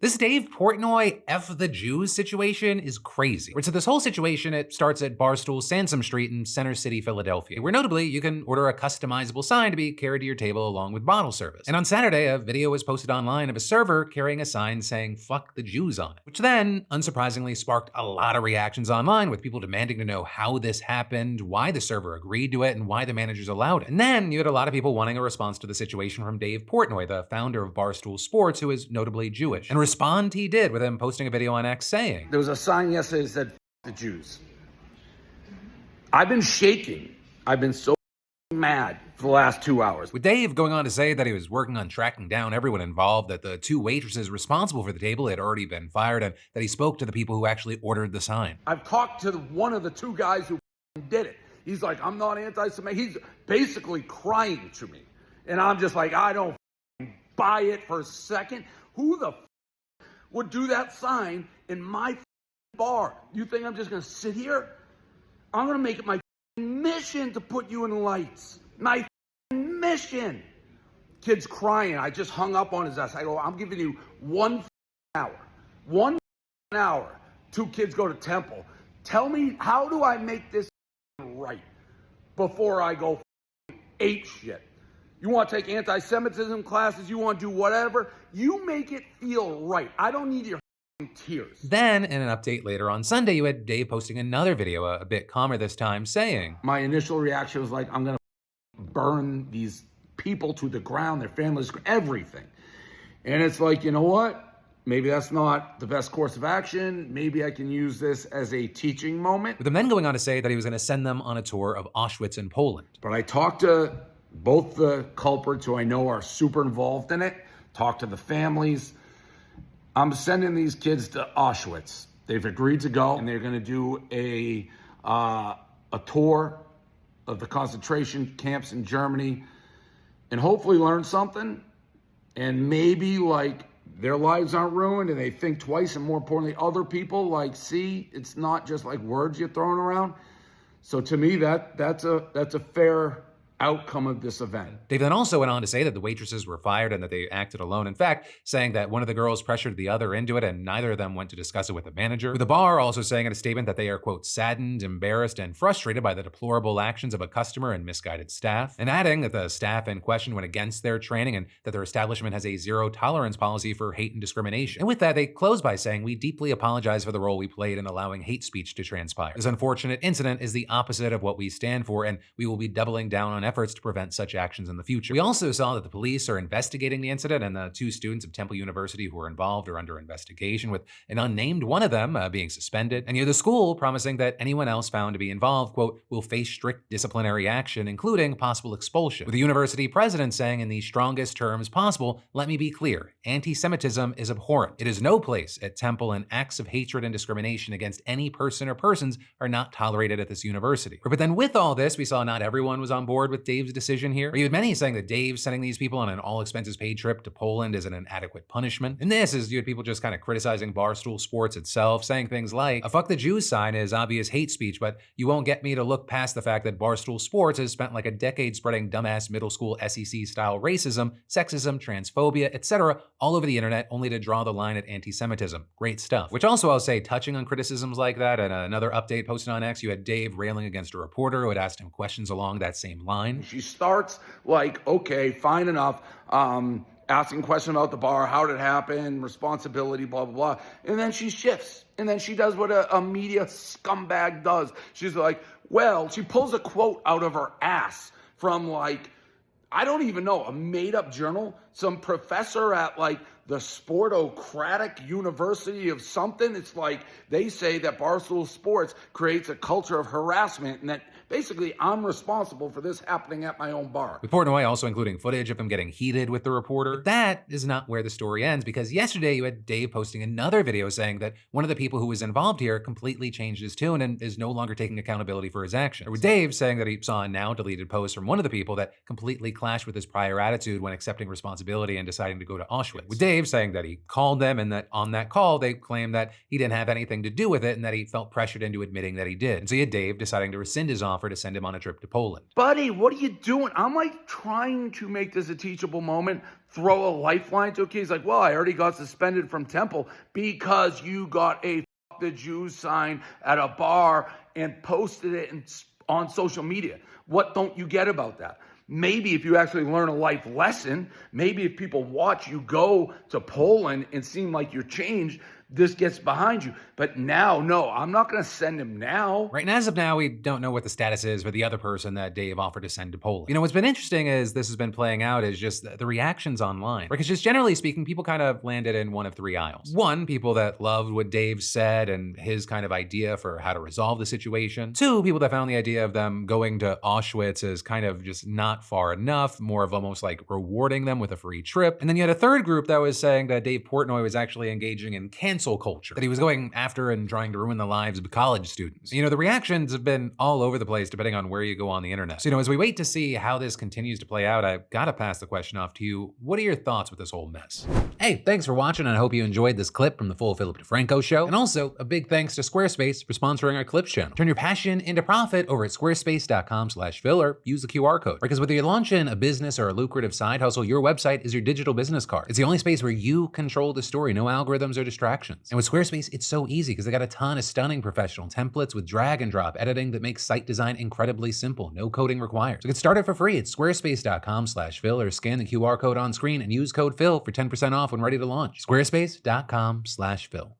This Dave Portnoy F the Jews situation is crazy. So this whole situation, it starts at Barstool Sansom Street in Center City, Philadelphia, where notably you can order a customizable sign to be carried to your table along with bottle service. And on Saturday, a video was posted online of a server carrying a sign saying "fuck the Jews" on it, which then, unsurprisingly, sparked a lot of reactions online with people demanding to know how this happened, why the server agreed to it, and why the managers allowed it. And then you had a lot of people wanting a response to the situation from Dave Portnoy, the founder of Barstool Sports, who is notably Jewish. And respond he did with him posting a video on X saying, there was a sign yesterday that said, "F the Jews." I've been shaking. I've been so mad for the last 2 hours. With Dave going on to say that he was working on tracking down everyone involved, that the two waitresses responsible for the table had already been fired, and that he spoke to the people who actually ordered the sign. I've talked to one of the two guys who did it. He's like, "I'm not anti-Semitic." He's basically crying to me. And I'm just like, I don't buy it for a second. Who the would do that sign in my bar? You think I'm just gonna sit here? I'm gonna make it my mission to put you in lights. My mission. Kid's crying. I just hung up on his ass. I go, "I'm giving you 1 hour. 1 hour. 2 kids go to temple. Tell me, how do I make this right before I go ape shit? You want to take anti-Semitism classes, you want to do whatever, you make it feel right. I don't need your tears." Then, in an update later on Sunday, you had Dave posting another video, a bit calmer this time, saying, my initial reaction was like, I'm going to burn these people to the ground, their families, everything. And it's like, you know what? Maybe that's not the best course of action. Maybe I can use this as a teaching moment. With him then going on to say that he was going to send them on a tour of Auschwitz in Poland. But I talked to both the culprits who I know are super involved in it, talked to the families. I'm sending these kids to Auschwitz. They've agreed to go, and they're going to do a tour of the concentration camps in Germany and hopefully learn something, and maybe like their lives aren't ruined and they think twice, and more importantly, other people like, see, it's not just like words you're throwing around. So to me, that's a fair outcome of this event. Dave then also went on to say that the waitresses were fired and that they acted alone. In fact, saying that one of the girls pressured the other into it and neither of them went to discuss it with the manager. With the bar also saying in a statement that they are, quote, saddened, embarrassed, and frustrated by the deplorable actions of a customer and misguided staff. And adding that the staff in question went against their training and that their establishment has a zero tolerance policy for hate and discrimination. And with that, they close by saying, "We deeply apologize for the role we played in allowing hate speech to transpire. This unfortunate incident is the opposite of what we stand for, and we will be doubling down on efforts to prevent such actions in the future." We also saw that the police are investigating the incident, and the 2 students of Temple University who were involved are under investigation, with an unnamed one of them being suspended. And the school promising that anyone else found to be involved, quote, will face strict disciplinary action, including possible expulsion. With the university president saying in the strongest terms possible, "Let me be clear, anti-Semitism is abhorrent. It is no place at Temple, and acts of hatred and discrimination against any person or persons are not tolerated at this university." But then with all this, we saw not everyone was on board with Dave's decision here. You had many saying that Dave sending these people on an all-expenses-paid trip to Poland is an adequate punishment. And this is, you had people just kind of criticizing Barstool Sports itself, saying things like, "A fuck the Jews sign is obvious hate speech, but you won't get me to look past the fact that Barstool Sports has spent like a decade spreading dumbass middle school SEC-style racism, sexism, transphobia, etc. all over the internet, only to draw the line at anti-Semitism. Great stuff." Which also, I'll say, touching on criticisms like that, and another update posted on X, you had Dave railing against a reporter who had asked him questions along that same line. She starts like, okay, fine enough, asking questions about the bar, how did it happen, responsibility, blah, blah, blah. And then she shifts. And then she does what a media scumbag does. She's like, well, she pulls a quote out of her ass from like, I don't even know, a made-up journal, some professor at like the Sportocratic University of something. It's like they say that Barstool Sports creates a culture of harassment and that basically I'm responsible for this happening at my own bar. With Portnoy also including footage of him getting heated with the reporter. But that is not where the story ends, because yesterday you had Dave posting another video saying that one of the people who was involved here completely changed his tune and is no longer taking accountability for his actions. With Dave saying that he saw a now deleted post from one of the people that completely clashed with his prior attitude when accepting responsibility and deciding to go to Auschwitz. With Dave saying that he called them and that on that call they claimed that he didn't have anything to do with it and that he felt pressured into admitting that he did. And so you had Dave deciding to rescind his offer to send him on a trip to Poland. Buddy, what are you doing? I'm like trying to make this a teachable moment, throw a lifeline to a kid. He's like, well, I already got suspended from Temple because you got a F the Jews sign at a bar and posted it on social media. What don't you get about that? Maybe if you actually learn a life lesson, maybe if people watch you go to Poland and seem like you're changed, this gets behind you. But now, no, I'm not going to send him now. Right, and as of now, we don't know what the status is for the other person that Dave offered to send to Poland. You know, what's been interesting as this has been playing out is just the reactions online. Because just generally speaking, people kind of landed in one of three aisles. One, people that loved what Dave said and his kind of idea for how to resolve the situation. Two, people that found the idea of them going to Auschwitz as kind of just not far enough, more of almost like rewarding them with a free trip. And then you had a third group that was saying that Dave Portnoy was actually engaging in cancel culture, that he was going after and trying to ruin the lives of college students. You know, the reactions have been all over the place depending on where you go on the internet. So, you know, as we wait to see how this continues to play out, I've got to pass the question off to you. What are your thoughts with this whole mess? Hey, thanks for watching, and I hope you enjoyed this clip from the full Philip DeFranco show. And also, a big thanks to Squarespace for sponsoring our Clips channel. Turn your passion into profit over at squarespace.com/Phil or use the QR code. Because whether you're launching a business or a lucrative side hustle, your website is your digital business card. It's the only space where you control the story, no algorithms or distractions. And with Squarespace, it's so easy because they got a ton of stunning professional templates with drag and drop editing that makes site design incredibly simple, no coding required. So get started for free at squarespace.com/Phil or scan the QR code on screen and use code Phil for 10% off when ready to launch. Squarespace.com/Phil.